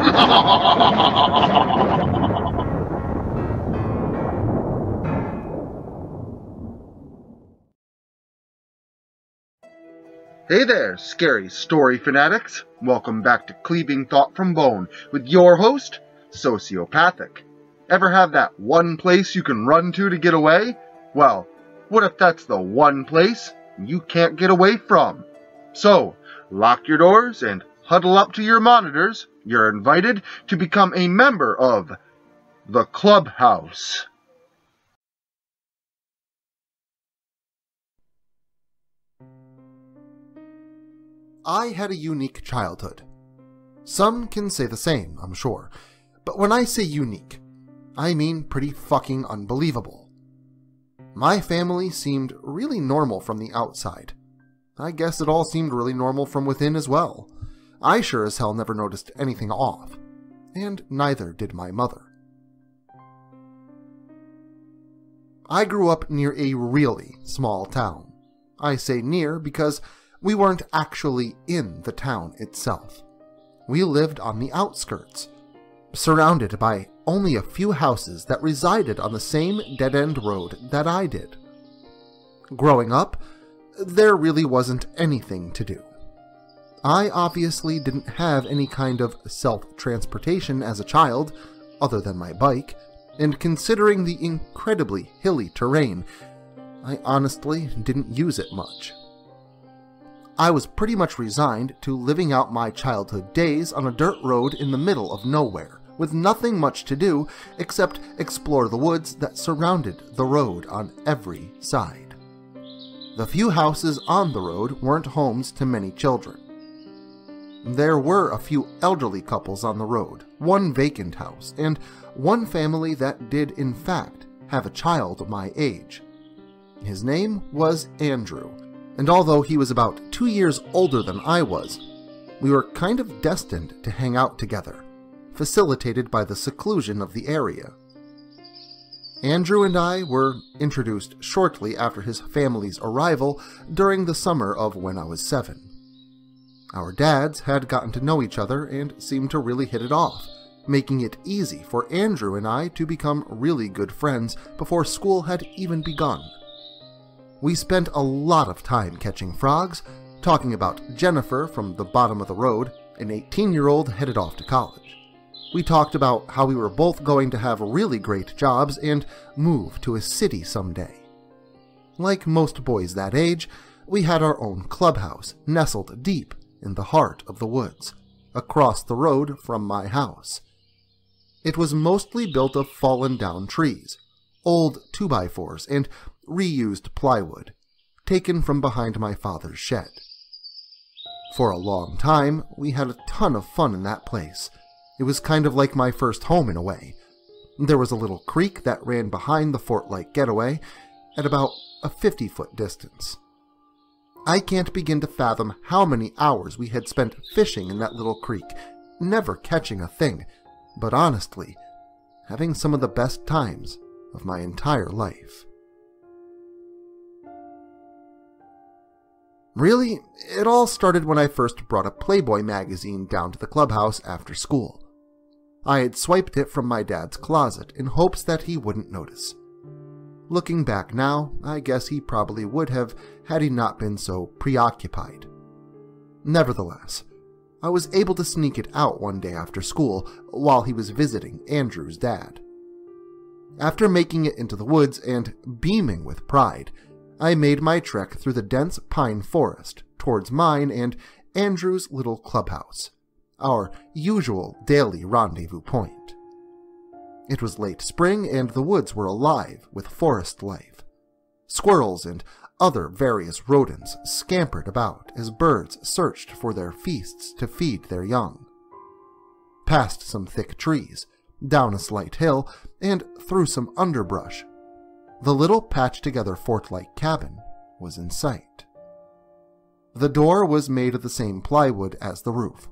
Hey there, scary story fanatics. Welcome back to Cleaving Thought from Bone with your host, Sociopathic. Ever have that one place you can run to get away? Well, what if that's the one place you can't get away from? So, lock your doors and huddle up to your monitors. You're invited to become a member of the Clubhouse. I had a unique childhood. Some can say the same, I'm sure. But when I say unique, I mean pretty fucking unbelievable. My family seemed really normal from the outside. I guess it all seemed really normal from within as well. I sure as hell never noticed anything off. And neither did my mother. I grew up near a really small town. I say near because we weren't actually in the town itself. We lived on the outskirts, surrounded by only a few houses that resided on the same dead-end road that I did. Growing up, there really wasn't anything to do. I obviously didn't have any kind of self-transportation as a child, other than my bike, and considering the incredibly hilly terrain, I honestly didn't use it much. I was pretty much resigned to living out my childhood days on a dirt road in the middle of nowhere, with nothing much to do except explore the woods that surrounded the road on every side. The few houses on the road weren't homes to many children. There were a few elderly couples on the road, one vacant house, and one family that did in fact have a child my age. His name was Andrew, and although he was about 2 years older than I was, we were kind of destined to hang out together, facilitated by the seclusion of the area. Andrew and I were introduced shortly after his family's arrival during the summer of when I was 7. Our dads had gotten to know each other and seemed to really hit it off, making it easy for Andrew and I to become really good friends before school had even begun. We spent a lot of time catching frogs, talking about Jennifer from the bottom of the road, an 18-year-old headed off to college. We talked about how we were both going to have really great jobs and move to a city someday. Like most boys that age, we had our own clubhouse nestled deep in the heart of the woods, across the road from my house. It was mostly built of fallen down trees, old 2x4s, and reused plywood, taken from behind my father's shed. For a long time, we had a ton of fun in that place. It was kind of like my first home in a way. There was a little creek that ran behind the fort-like getaway at about a 50-foot distance. I can't begin to fathom how many hours we had spent fishing in that little creek, never catching a thing, but honestly, having some of the best times of my entire life. Really, it all started when I first brought a Playboy magazine down to the clubhouse after school. I had swiped it from my dad's closet in hopes that he wouldn't notice. Looking back now, I guess he probably would have had he not been so preoccupied. Nevertheless, I was able to sneak it out one day after school while he was visiting Andrew's dad. After making it into the woods and beaming with pride, I made my trek through the dense pine forest towards mine and Andrew's little clubhouse, our usual daily rendezvous point. It was late spring and the woods were alive with forest life. Squirrels and other various rodents scampered about as birds searched for their feasts to feed their young. Past some thick trees, down a slight hill, and through some underbrush, the little patched-together fort-like cabin was in sight. The door was made of the same plywood as the roof,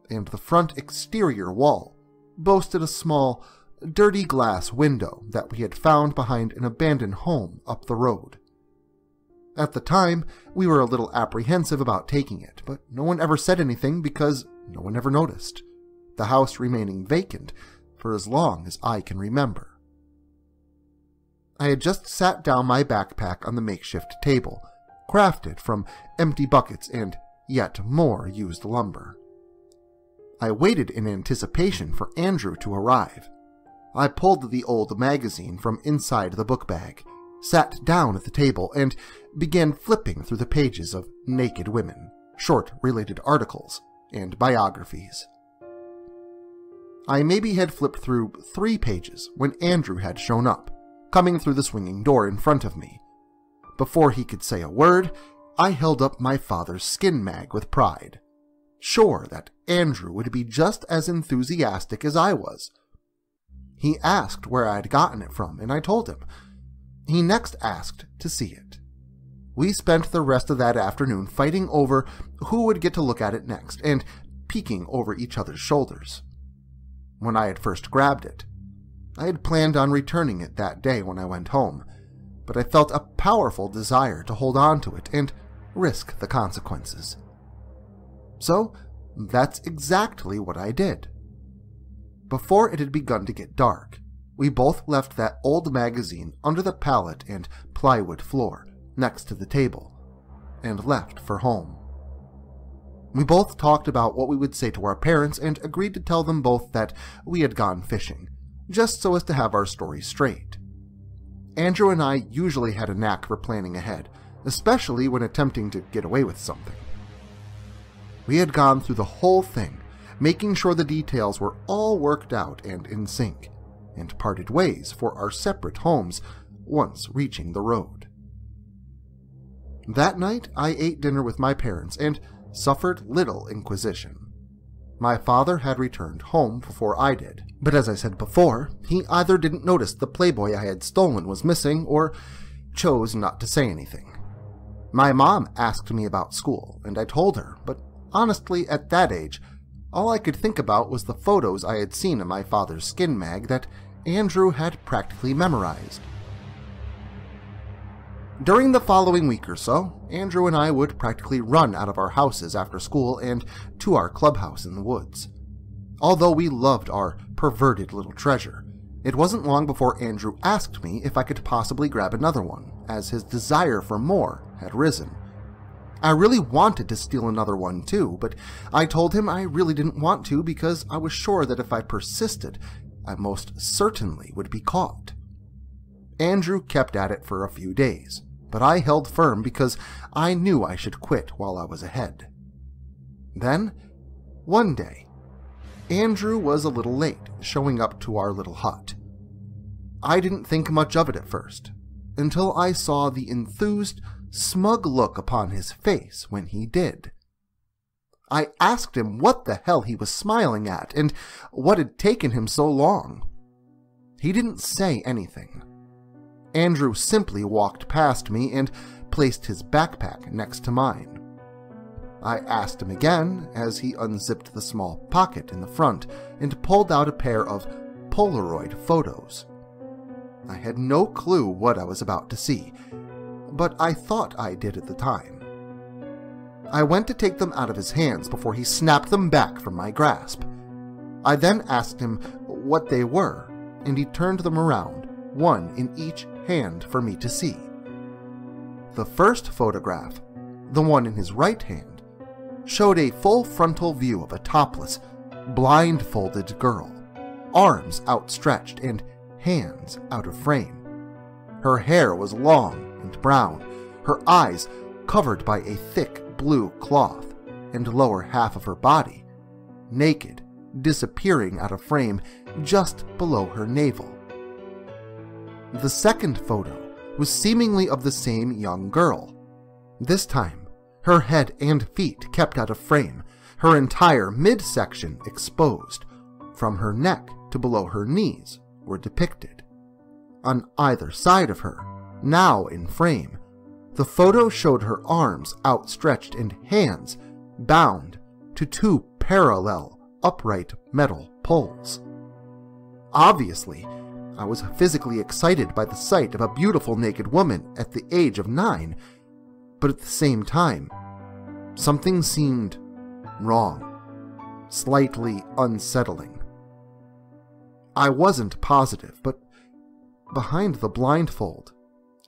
and the front exterior wall boasted a small, dirty glass window that we had found behind an abandoned home up the road. At the time, we were a little apprehensive about taking it, but no one ever said anything because no one ever noticed. the house remaining vacant for as long as I can remember. I had just sat down my backpack on the makeshift table, crafted from empty buckets and yet more used lumber. I waited in anticipation for Andrew to arrive. I pulled the old magazine from inside the book bag, sat down at the table, and began flipping through the pages of naked women, short related articles, and biographies. I maybe had flipped through 3 pages when Andrew had shown up, coming through the swinging door in front of me. Before he could say a word, I held up my father's skin mag with pride, sure that Andrew would be just as enthusiastic as I was. He asked where I had gotten it from, and I told him. He next asked to see it. We spent the rest of that afternoon fighting over who would get to look at it next, and peeking over each other's shoulders. When I had first grabbed it, I had planned on returning it that day when I went home, but I felt a powerful desire to hold on to it and risk the consequences. So, that's exactly what I did. Before it had begun to get dark, we both left that old magazine under the pallet and plywood floor next to the table, and left for home. We both talked about what we would say to our parents and agreed to tell them both that we had gone fishing, just so as to have our story straight. Andrew and I usually had a knack for planning ahead, especially when attempting to get away with something. We had gone through the whole thing, making sure the details were all worked out and in sync, and parted ways for our separate homes once reaching the road. That night I ate dinner with my parents and suffered little inquisition. My father had returned home before I did, but as I said before, he either didn't notice the Playboy I had stolen was missing or chose not to say anything. My mom asked me about school, and I told her, but honestly, at that age, all I could think about was the photos I had seen in my father's skin mag that Andrew had practically memorized. During the following week or so, Andrew and I would practically run out of our houses after school and to our clubhouse in the woods. Although we loved our perverted little treasure, it wasn't long before Andrew asked me if I could possibly grab another one, as his desire for more had risen. I really wanted to steal another one too, but I told him I really didn't want to because I was sure that if I persisted, I most certainly would be caught. Andrew kept at it for a few days, but I held firm because I knew I should quit while I was ahead. Then, one day, Andrew was a little late showing up to our little hut. I didn't think much of it at first, until I saw the enthused, smug look upon his face when he did. I asked him what the hell he was smiling at and what had taken him so long. He didn't say anything. Andrew simply walked past me and placed his backpack next to mine. I asked him again as he unzipped the small pocket in the front and pulled out a pair of Polaroid photos. I had no clue what I was about to see, but I thought I did at the time. I went to take them out of his hands before he snapped them back from my grasp. I then asked him what they were, and he turned them around, one in each hand for me to see. The first photograph, the one in his right hand, showed a full frontal view of a topless, blindfolded girl, arms outstretched and hands out of frame. Her hair was long and brown, her eyes covered by a thick blue cloth, and lower half of her body, naked, disappearing out of frame just below her navel. The second photo was seemingly of the same young girl. This time, her head and feet kept out of frame, her entire midsection exposed. From her neck to below her knees were depicted. On either side of her, now in frame, the photo showed her arms outstretched and hands bound to 2 parallel, upright metal poles. Obviously, I was physically excited by the sight of a beautiful naked woman at the age of 9, but at the same time, something seemed wrong. slightly unsettling. I wasn't positive, but behind the blindfold,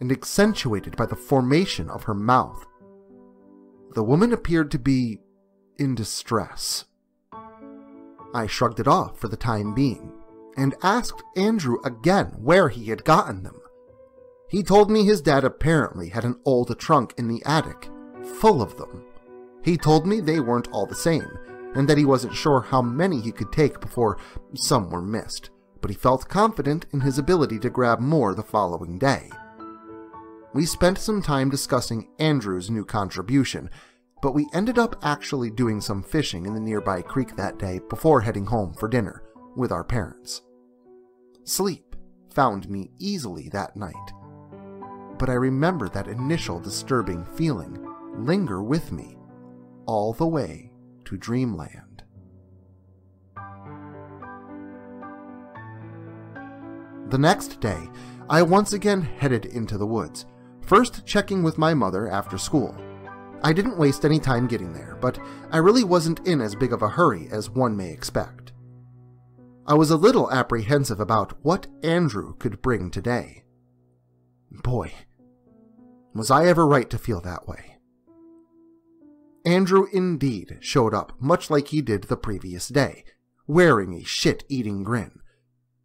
and accentuated by the formation of her mouth, the woman appeared to be in distress. I shrugged it off for the time being, and asked Andrew again where he had gotten them. He told me his dad apparently had an old trunk in the attic, full of them. He told me they weren't all the same, and that he wasn't sure how many he could take before some were missed, but he felt confident in his ability to grab more the following day. We spent some time discussing Andrew's new contribution, but we ended up actually doing some fishing in the nearby creek that day before heading home for dinner with our parents. Sleep found me easily that night, but I remember that initial disturbing feeling linger with me all the way to dreamland. The next day, I once again headed into the woods, first checking with my mother after school. I didn't waste any time getting there, but I really wasn't in as big of a hurry as one may expect. I was a little apprehensive about what Andrew could bring today. Boy, was I ever right to feel that way. Andrew indeed showed up much like he did the previous day, wearing a shit-eating grin.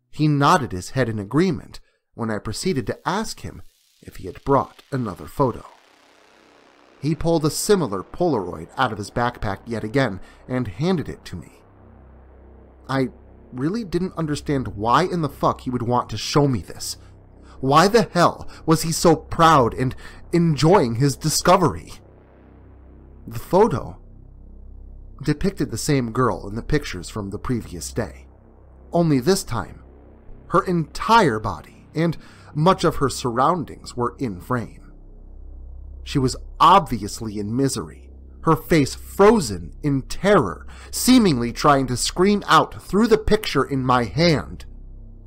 He nodded his head in agreement when I proceeded to ask him if he had brought another photo. He pulled a similar Polaroid out of his backpack yet again and handed it to me. I really didn't understand why in the fuck he would want to show me this. Why the hell was he so proud and enjoying his discovery? The photo depicted the same girl in the pictures from the previous day, only this time, her entire body and much of her surroundings were in frame. She was obviously in misery, her face frozen in terror, seemingly trying to scream out through the picture in my hand.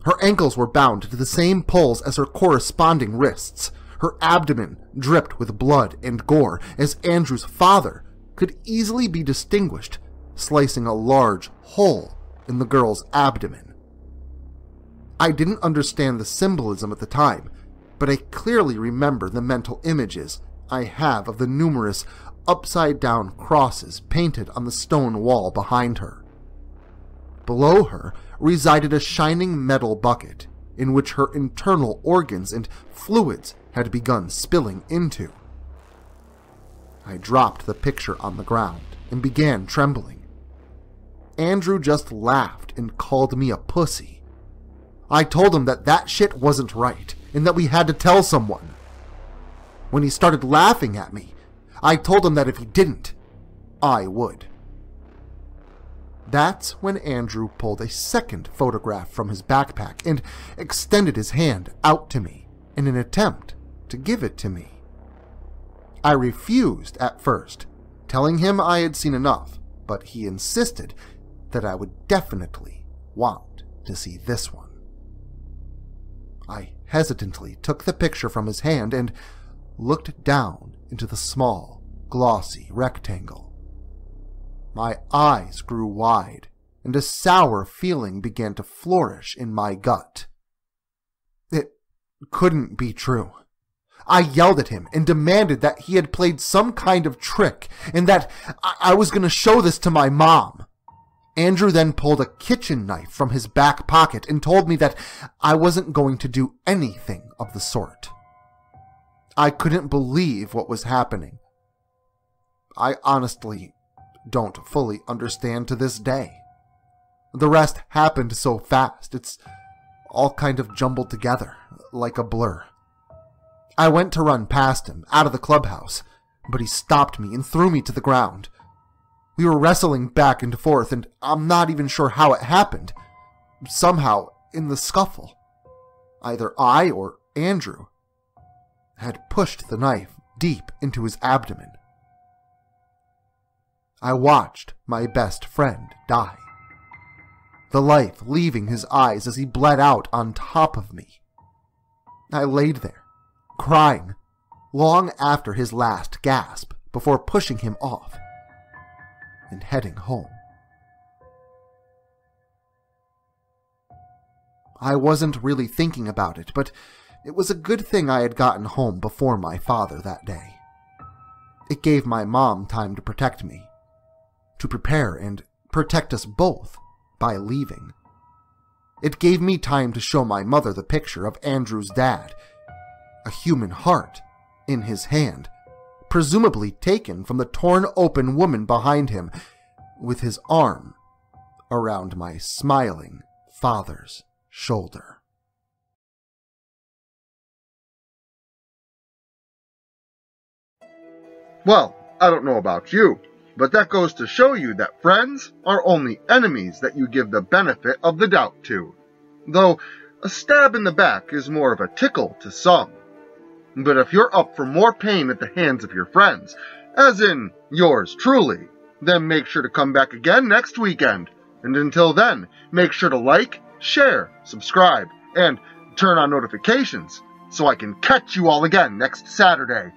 Her ankles were bound to the same poles as her corresponding wrists. Her abdomen dripped with blood and gore, as Andrew's father could easily be distinguished, slicing a large hole in the girl's abdomen. I didn't understand the symbolism at the time, but I clearly remember the mental images I have of the numerous upside-down crosses painted on the stone wall behind her. Below her resided a shining metal bucket, in which her internal organs and fluids had begun spilling into. I dropped the picture on the ground and began trembling. Andrew just laughed and called me a pussy. I told him that that shit wasn't right and that we had to tell someone. When he started laughing at me, I told him that if he didn't, I would. That's when Andrew pulled a second photograph from his backpack and extended his hand out to me in an attempt to give it to me. I refused at first, telling him I had seen enough, but he insisted that I would definitely want to see this one. I hesitantly took the picture from his hand and looked down into the small, glossy rectangle. My eyes grew wide, and a sour feeling began to flourish in my gut. It couldn't be true. I yelled at him and demanded that he had played some kind of trick and that I was going to show this to my mom. Andrew then pulled a kitchen knife from his back pocket and told me that I wasn't going to do anything of the sort. I couldn't believe what was happening. I honestly don't fully understand to this day. The rest happened so fast, it's all kind of jumbled together, like a blur. I went to run past him, out of the clubhouse, but he stopped me and threw me to the ground. We were wrestling back and forth, and I'm not even sure how it happened. Somehow, in the scuffle, either I or Andrew had pushed the knife deep into his abdomen. I watched my best friend die, the life leaving his eyes as he bled out on top of me. I laid there, crying, long after his last gasp, before pushing him off and heading home. I wasn't really thinking about it, but it was a good thing I had gotten home before my father that day. It gave my mom time to protect me, to prepare and protect us both by leaving. It gave me time to show my mother the picture of Andrew's dad, a human heart in his hand, presumably taken from the torn open woman behind him, with his arm around my smiling father's shoulder. Well, I don't know about you, but that goes to show you that friends are only enemies that you give the benefit of the doubt to. Though, a stab in the back is more of a tickle to some. But if you're up for more pain at the hands of your friends, as in yours truly, then make sure to come back again next weekend. And until then, make sure to like, share, subscribe, and turn on notifications so I can catch you all again next Saturday.